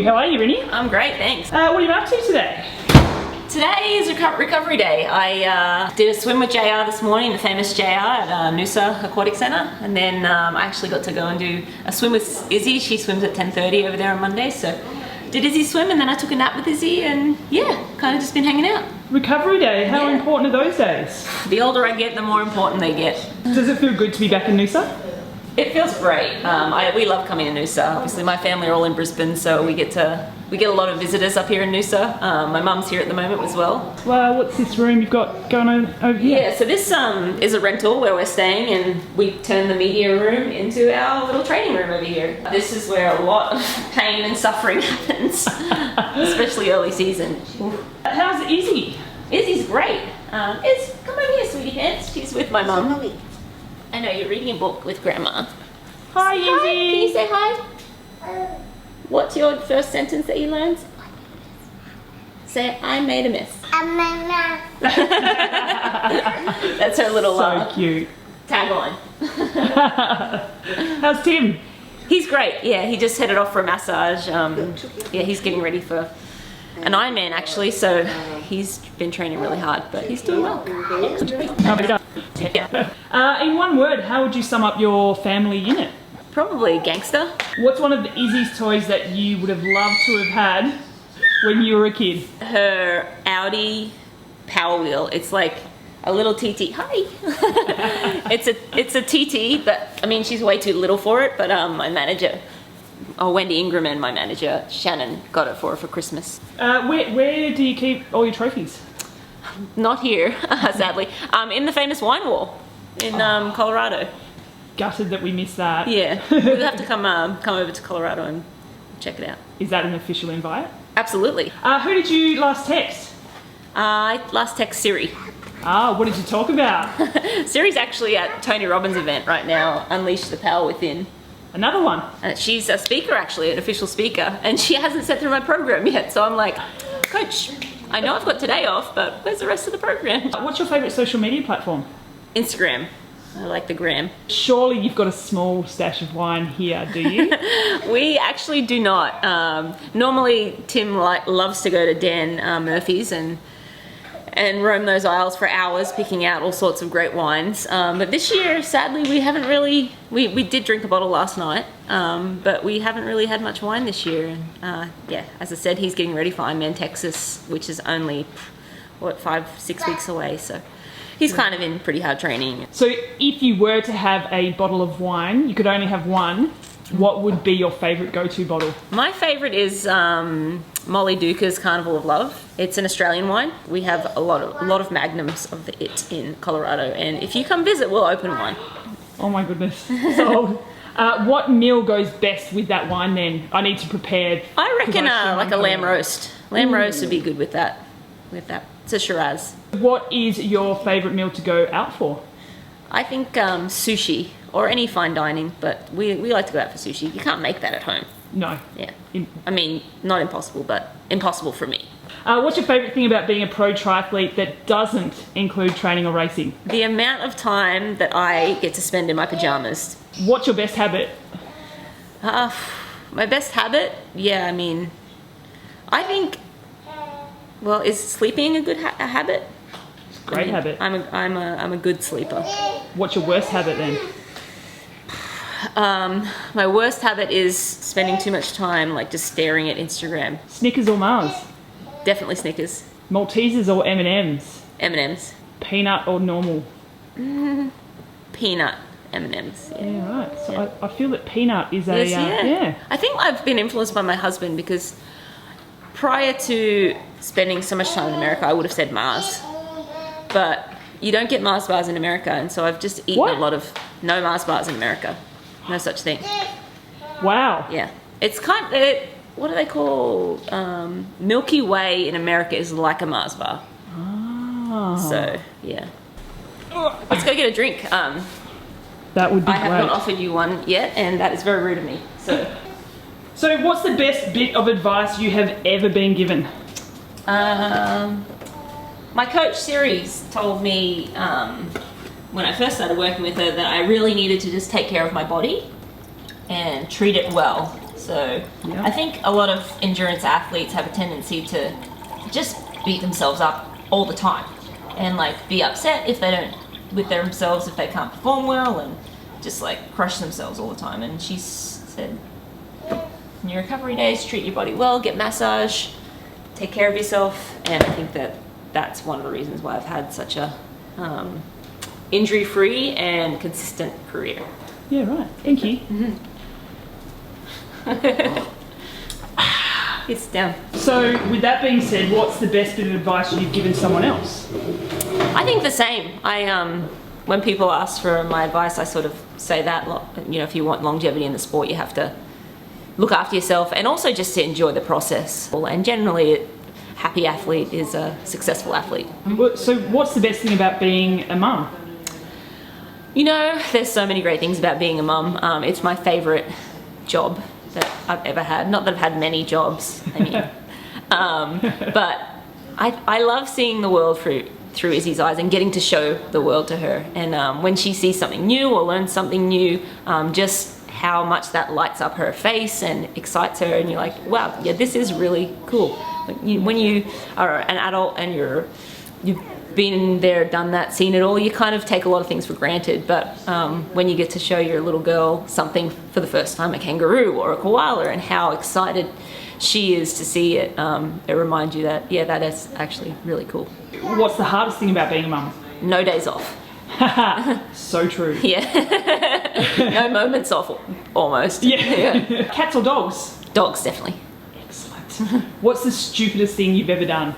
How are you, Rinny? I'm great, thanks. What are you up to today? Today is recovery day. I did a swim with JR this morning, the famous JR at Noosa Aquatic Centre, and then I actually got to go and do a swim with Izzy. She swims at 10:30 over there on Monday, so did Izzy's swim, and then I took a nap with Izzy, and yeah, kind of just been hanging out. Recovery day, how important are those days? The older I get, the more important they get. Does it feel good to be back in Noosa? It feels great. We love coming to Noosa. Obviously, my family are all in Brisbane, so we get a lot of visitors up here in Noosa. My mum's here at the moment as well. Well, what's this room you've got going on over here? Yeah, so this is a rental where we're staying, and we turn the media room into our little training room over here. This is where a lot of pain and suffering happens, especially early season. How's Izzy? Izzy's great. Come over here, sweetie pants. She's with my mum. I know you're reading a book with Grandma. Hi, Izzy. Hi. Can you say hi? What's your first sentence that you learned? Say, I made a mess. That's her little So cute. tagline. How's Tim? He's great. Yeah, he just headed off for a massage. Yeah, he's getting ready for an Ironman actually, so he's been training really hard, but he's doing well. In one word, how would you sum up your family unit? Probably gangster. What's one of Izzy's toys that you would have loved to have had when you were a kid? Her Audi Power Wheel. It's like a little TT. Hi. It's a TT, but I mean she's way too little for it. But my manager, Wendy Ingram, and my manager Shannon got it for her for Christmas. Where do you keep all your trophies? Not here, sadly. In the famous wine wall in Colorado. Gutted that we missed that. Yeah, we'll have to come over to Colorado and check it out. Is that an official invite? Absolutely. Who did you last text? I last text Siri. What did you talk about? Siri's actually at Tony Robbins' event right now, Unleash the Power Within. Another one. She's a speaker actually, an official speaker, and she hasn't sat through my program yet, so I'm like, Coach, I know I've got today off, but where's the rest of the program? What's your favourite social media platform? Instagram. I like the gram. Surely you've got a small stash of wine here, do you? We actually do not. Normally Tim loves to go to Dan Murphy's and roam those aisles for hours picking out all sorts of great wines. But this year, sadly, we haven't really, we did drink a bottle last night, but we haven't really had much wine this year. And yeah, as I said, he's getting ready for Ironman Texas, which is only, what, 5-6 weeks away, so he's kind of in pretty hard training. So if you were to have a bottle of wine, you could only have one, what would be your favourite go-to bottle? My favourite is Molly Duca's Carnival of Love. It's an Australian wine. We have a lot of magnums of it in Colorado, and if you come visit, we'll open one. Oh my goodness. So, what meal goes best with that wine then? I need to prepare. I reckon like a lamb roast. Lamb roast would be good with that. It's a Shiraz. What is your favourite meal to go out for? I think sushi or any fine dining, but we like to go out for sushi. You can't make that at home. No. Yeah. I mean, not impossible, but impossible for me. What's your favourite thing about being a pro triathlete that doesn't include training or racing? The amount of time that I get to spend in my pajamas. What's your best habit? My best habit? Yeah, I mean, I think, well, is sleeping a good habit? Great habit. I'm a good sleeper. What's your worst habit then? My worst habit is spending too much time like just staring at Instagram. Snickers or Mars? Definitely Snickers. Maltesers or M&Ms? M&Ms. Peanut or normal? Peanut M&Ms. Yeah, right. So I feel that peanut is a... yeah. I think I've been influenced by my husband because prior to spending so much time in America, I would have said Mars. But you don't get Mars bars in America, and so I've just eaten a lot of no Mars bars in America. No such thing. Wow. Yeah. It's kind of, what do they call, Milky Way in America is like a Mars bar. Oh. So, yeah. Let's go get a drink. That would be great. I have not offered you one yet, and that is very rude of me. So what's the best bit of advice you have ever been given? My coach Siri's told me when I first started working with her that I really needed to just take care of my body and treat it well. So So Yeah. I think a lot of endurance athletes have a tendency to just beat themselves up all the time and like be upset if they don't with themselves if they can't perform well and just like crush themselves all the time. And she said, in your recovery days, treat your body well, get massage, take care of yourself. And I think that that's one of the reasons why I've had such a injury-free and consistent career. Yeah, right. Thank you. It's down. So, with that being said, what's the best bit of advice you've given someone else? I think the same. When people ask for my advice, I sort of say that, you know, if you want longevity in the sport, you have to look after yourself and also just to enjoy the process. And generally, a happy athlete is a successful athlete. So, what's the best thing about being a mum? You know, there's so many great things about being a mum. It's my favourite job that I've ever had. Not that I've had many jobs, I mean. But I love seeing the world through Izzy's eyes and getting to show the world to her. And when she sees something new or learns something new, just how much that lights up her face and excites her, and you're like, wow, yeah, this is really cool. When you are an adult and you've been there, done that, seen it all, you kind of take a lot of things for granted. But when you get to show your little girl something for the first time, a kangaroo or a koala, and how excited she is to see it, it reminds you that, yeah, that is actually really cool. What's the hardest thing about being a mum? No days off. So true. Yeah. No moments off, almost. Yeah. Cats or dogs? Dogs, definitely. Excellent. What's the stupidest thing you've ever done?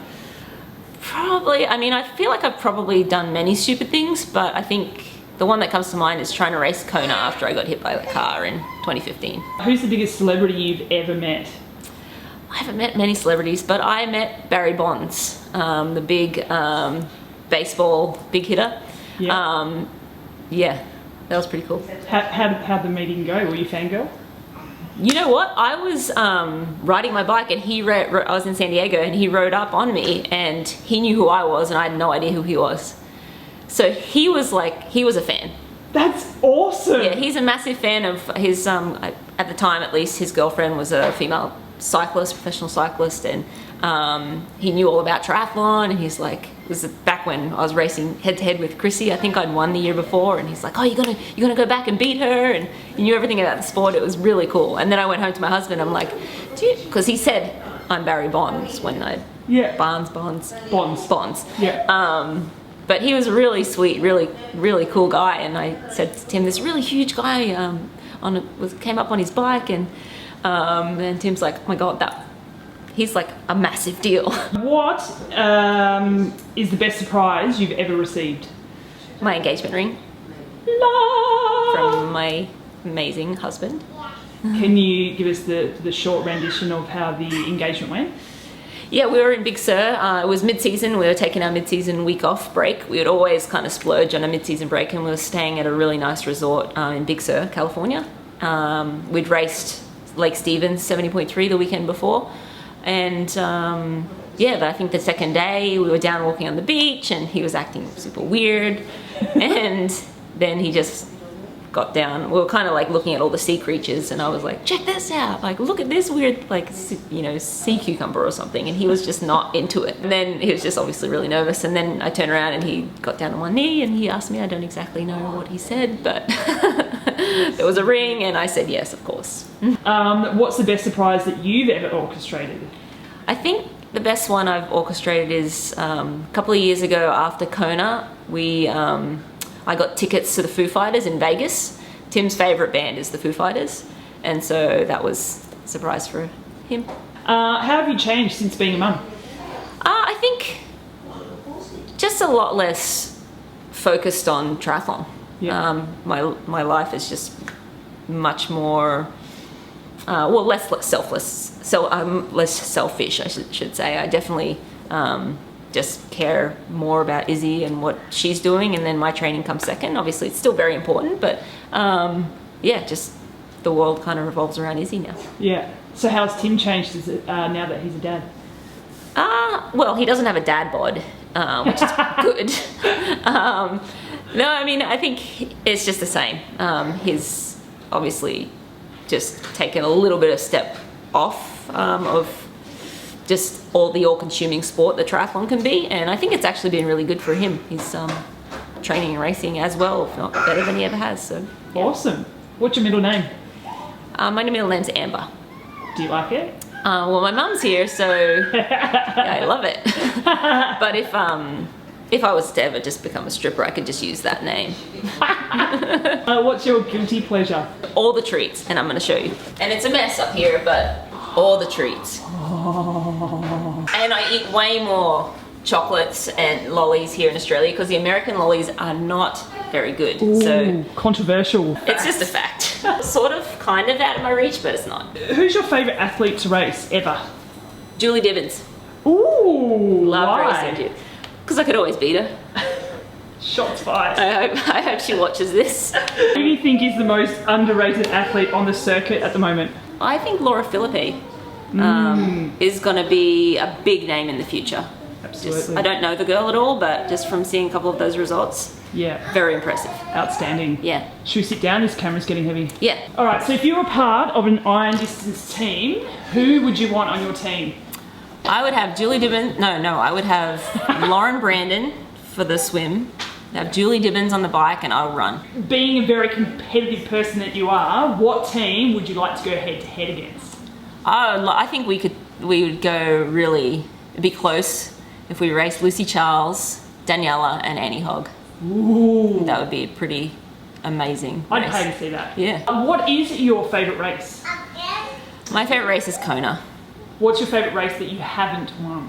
Probably, I mean, I feel like I've probably done many stupid things, but I think the one that comes to mind is trying to race Kona after I got hit by the car in 2015. Who's the biggest celebrity you've ever met? I haven't met many celebrities, but I met Barry Bonds, the big baseball big hitter. Yeah. Yeah, that was pretty cool. How'd the meeting go? Were you fangirl? You know what? I was riding my bike, and I was in San Diego, and he rode up on me, and he knew who I was, and I had no idea who he was. So he was a fan. That's awesome. Yeah, he's a massive fan of his. At the time, at least, his girlfriend was a female cyclist, professional cyclist, and he knew all about triathlon. And he's like, it was back when I was racing head to head with Chrissy. I think I'd won the year before, and he's like, oh, you're gonna go back and beat her, and he knew everything about the sport. It was really cool. And then I went home to my husband. I'm like, because he said I'm Barry Bonds when I Bonds. Yeah. But he was a really sweet, really cool guy. And I said to Tim, this really huge guy came up on his bike, and Tim's like, oh my god, he's like a massive deal. What is the best surprise you've ever received? My engagement ring from my amazing husband. Can you give us the short rendition of how the engagement went? Yeah, we were in Big Sur. It was mid-season. We were taking our mid-season week off break. We would always kind of splurge on a mid-season break, and we were staying at a really nice resort in Big Sur, California. We'd raced Lake Stevens 70.3 the weekend before. And I think the second day we were down walking on the beach, and he was acting super weird. And then he just got down. We were kind of like looking at all the sea creatures, and I was like, check this out, like look at this weird, like, you know, sea cucumber or something. And he was just not into it. And then he was just obviously really nervous. And then I turned around and he got down on one knee and he asked me, I don't exactly know what he said, but there was a ring, and I said yes, of course. What's the best surprise that you've ever orchestrated? I think the best one I've orchestrated is a couple of years ago after Kona, I got tickets to the Foo Fighters in Vegas. Tim's favourite band is the Foo Fighters, and so that was a surprise for him. How have you changed since being a mum? I think just a lot less focused on triathlon. Yeah. My life is just much more, less selfless. So I'm less selfish, I should say. I definitely just care more about Izzy and what she's doing, and then my training comes second. Obviously, it's still very important, but just the world kind of revolves around Izzy now. Yeah. So how's Tim changed now that he's a dad? Well, he doesn't have a dad bod, which is good. No, I mean, I think it's just the same. He's obviously just taken a little bit of step off of just the all-consuming sport that triathlon can be, and I think it's actually been really good for him. He's training and racing as well, if not better than he ever has. So yeah. Awesome. What's your middle name? My middle name's Amber. Do you like it? Well, my mum's here, so yeah, I love it. But if I was to ever just become a stripper, I could just use that name. What's your guilty pleasure? All the treats, and I'm going to show you. And it's a mess up here, but all the treats. Oh. And I eat way more chocolates and lollies here in Australia because the American lollies are not very good. Ooh, so controversial. It's just a fact. Sort of, kind of out of my reach, but it's not. Who's your favourite athlete to race ever? Julie Dibbins. Ooh, Love why? racing. Because I could always beat her. Shots fired. I hope she watches this. Who do you think is the most underrated athlete on the circuit at the moment? I think Laura Philippi is going to be a big name in the future. Absolutely. I don't know the girl at all, but just from seeing a couple of those results, yeah, very impressive. Outstanding. Yeah. Should we sit down? This camera's getting heavy. Yeah. All right, so if you were part of an iron distance team, who would you want on your team? I would have Julie Dibbins. No, I would have Lauren Brandon for the swim. I'd have Julie Dibbins on the bike, and I'll run. Being a very competitive person that you are, what team would you like to go head to head against? I think we would go really, it'd be close if we raced Lucy Charles, Daniela, and Annie Hogg. Ooh. That would be a pretty amazing I'd race. pay to see that. Yeah. What is your favourite race? My favourite race is Kona. What's your favourite race that you haven't won?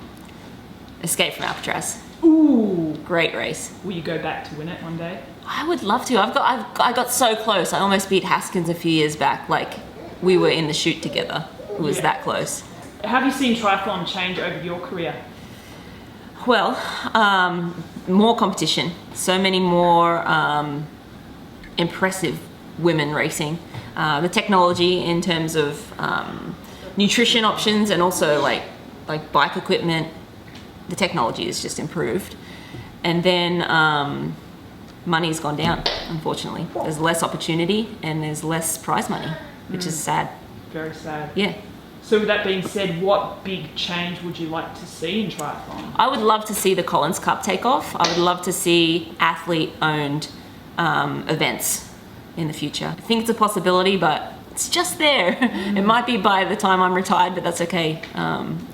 Escape from Alcatraz. Ooh. Great race. Will you go back to win it one day? I would love to. I got so close. I almost beat Haskins a few years back. Like, we were in the chute together. It was that close. Have you seen triathlon change over your career? Well, more competition. So many more impressive women racing. The technology in terms of nutrition options and also like bike equipment, the technology has just improved. And then money's gone down, unfortunately. There's less opportunity and there's less prize money, which is sad. Very sad. Yeah. So with that being said, what big change would you like to see in triathlon? I would love to see the Collins Cup take off. I would love to see athlete-owned events in the future. I think it's a possibility, but it's just there. It might be by the time I'm retired, but that's okay,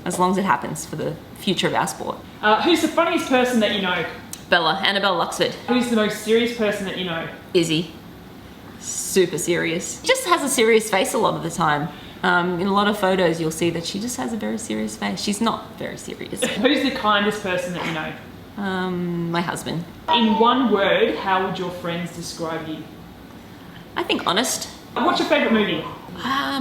as long as it happens for the future of our sport. Who's the funniest person that you know? Annabelle Luxford. Who's the most serious person that you know? Izzy. Super serious. Just has a serious face a lot of the time. In a lot of photos, you'll see that she just has a very serious face. She's not very serious. Who's the kindest person that you know? My husband. In one word, how would your friends describe you? I think honest. What's your favourite movie?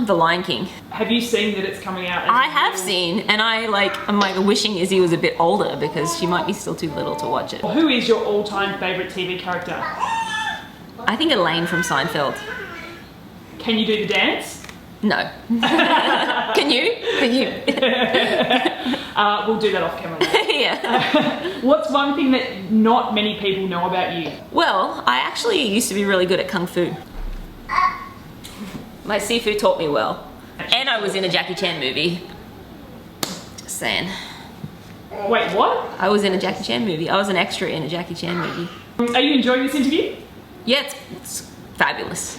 The Lion King. Have you seen that it's coming out? I have seen, and I'm like wishing Izzy was a bit older because she might be still too little to watch it. Who is your all-time favourite TV character? I think Elaine from Seinfeld. Can you do the dance? No. Can you? We'll do that off camera later. Yeah. What's one thing that not many people know about you? Well, I actually used to be really good at Kung Fu. My Sifu taught me well. And I was in a Jackie Chan movie. Just saying. Wait, what? I was in a Jackie Chan movie. I was an extra in a Jackie Chan movie. Are you enjoying this interview? Yeah, it's fabulous.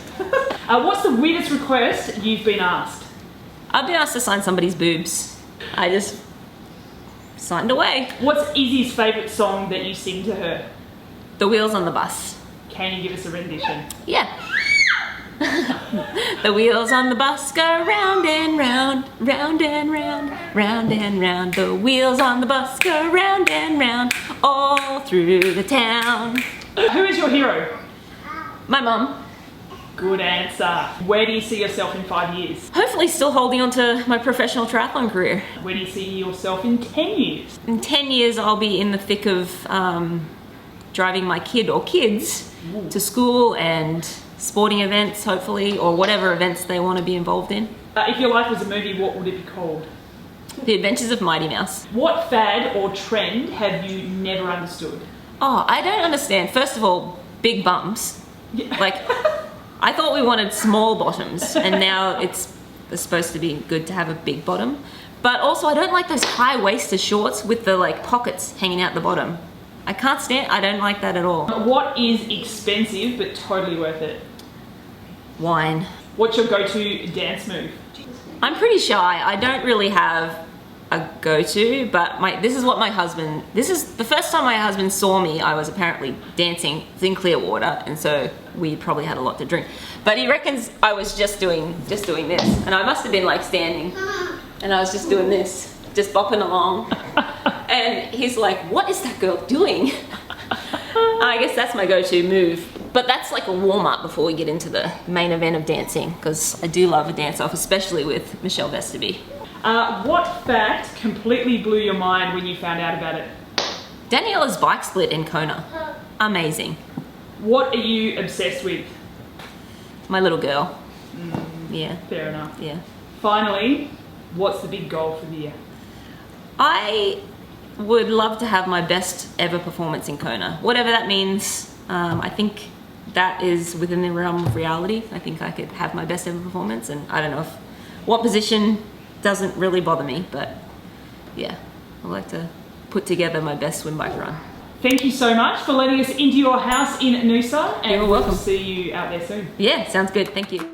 What's the weirdest request you've been asked? I've been asked to sign somebody's boobs. I just signed away. What's Izzy's favourite song that you sing to her? The Wheels on the Bus. Can you give us a rendition? Yeah. The wheels on the bus go round and round, round and round, round and round. The wheels on the bus go round and round, all through the town. Who is your hero? My mum. Good answer. Where do you see yourself in 5 years? Hopefully still holding on to my professional triathlon career. Where do you see yourself in 10 years? In 10 years, I'll be in the thick of driving my kid or kids to school and sporting events, hopefully, or whatever events they want to be involved in. If your life was a movie, what would it be called? The Adventures of Mighty Mouse. What fad or trend have you never understood? Oh, I don't understand. First of all, big bums. Yeah. Like, I thought we wanted small bottoms, and now it's supposed to be good to have a big bottom. But also, I don't like those high-waisted shorts with the like pockets hanging out the bottom. I can't stand. I don't like that at all. What is expensive but totally worth it? Wine. What's your go-to dance move? I'm pretty shy. I don't really have a go-to, but this is the first time my husband saw me. I was apparently dancing in Clearwater, and so we probably had a lot to drink. But he reckons I was just doing this, and I must have been like standing, and I was just doing this, just bopping along. And he's like, "What is that girl doing?" I guess that's my go-to move. But that's like a warm-up before we get into the main event of dancing, because I do love a dance-off, especially with Michelle Vesterby. What fact completely blew your mind when you found out about it? Daniela's bike split in Kona. Amazing. What are you obsessed with? My little girl. Yeah. Fair enough. Yeah. Finally, what's the big goal for the year? I would love to have my best ever performance in Kona. Whatever that means. I think that is within the realm of reality. I think I could have my best ever performance, and I don't know what position doesn't really bother me, but yeah, I'd like to put together my best swim bike run. Thank you so much for letting us into your house in Noosa, and You're welcome. we'll see you out there soon. Yeah, sounds good. Thank you.